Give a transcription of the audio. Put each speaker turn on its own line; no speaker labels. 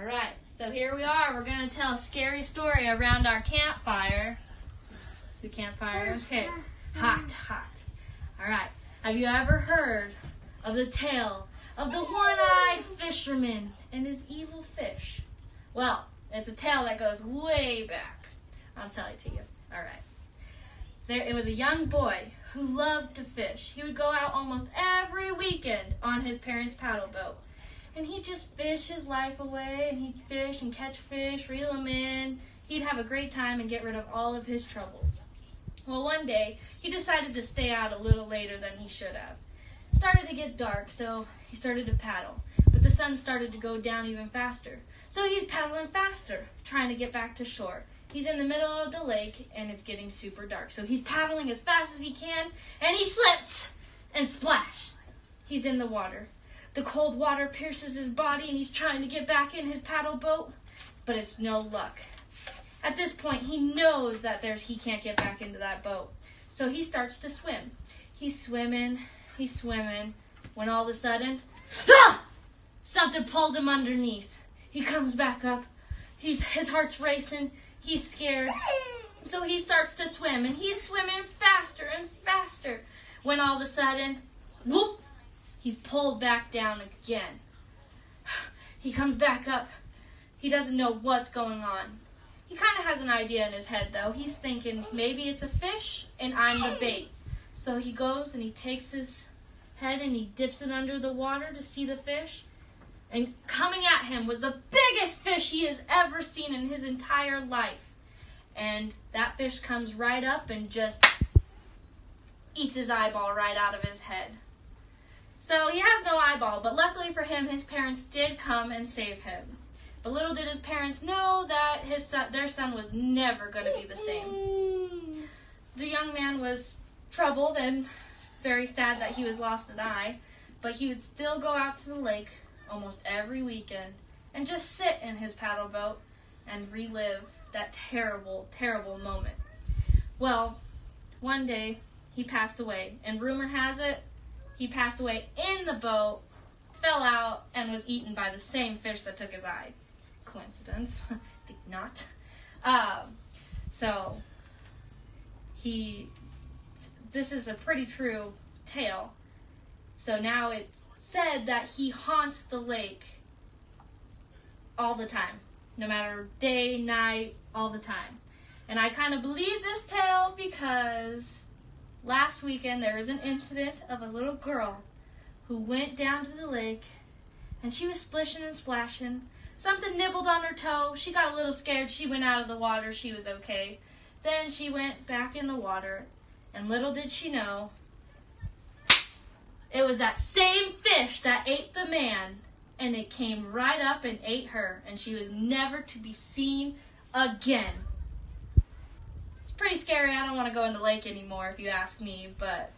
All right, so here we are. We're going to tell a scary story around our campfire. It's the campfire pit. Hot, hot. All right, have you ever heard of the tale of the one-eyed fisherman and his evil fish? Well, it's a tale that goes way back. I'll tell it to you. All right. It was a young boy who loved to fish. He would go out almost every weekend on his parents' paddle boat. And he'd just fish his life away, and he'd fish and catch fish, reel them in. He'd have a great time and get rid of all of his troubles. Well, one day, he decided to stay out a little later than he should have. It started to get dark, so he started to paddle. But the sun started to go down even faster. So he's paddling faster, trying to get back to shore. He's in the middle of the lake, and it's getting super dark. So he's paddling as fast as he can, and he slips, and splash. He's in the water. The cold water pierces his body, and he's trying to get back in his paddle boat, but it's no luck. At this point, he knows that he can't get back into that boat. So he starts to swim. He's swimming, when all of a sudden, something pulls him underneath. He comes back up. His heart's racing. He's scared. So he starts to swim, and he's swimming faster and faster, when all of a sudden, whoop, he's pulled back down again. He comes back up. He doesn't know what's going on. He kind of has an idea in his head, though. He's thinking, maybe it's a fish, and I'm the bait. So he goes, and he takes his head, and he dips it under the water to see the fish. And coming at him was the biggest fish he has ever seen in his entire life. And that fish comes right up and just eats his eyeball right out of his head. So he has no eyeball, but luckily for him, his parents did come and save him. But little did his parents know that their son was never going to be the same. The young man was troubled and very sad that he was lost an eye, but he would still go out to the lake almost every weekend and just sit in his paddle boat and relive that terrible, terrible moment. Well, one day he passed away, and rumor has it he passed away in the boat, fell out, and was eaten by the same fish that took his eye. Coincidence? I think not. This is a pretty true tale. So now it's said that he haunts the lake all the time, no matter day, night, all the time. And I kind of believe this tale because last weekend there was an incident of a little girl who went down to the lake, and she was splishing and splashing. Something nibbled on her toe. She got a little scared. She went out of the water. She was okay. Then she went back in the water, and little did she know, it was that same fish that ate the man, and it came right up and ate her, and she was never to be seen again. It's pretty scary. I don't want to go in the lake anymore if you ask me, but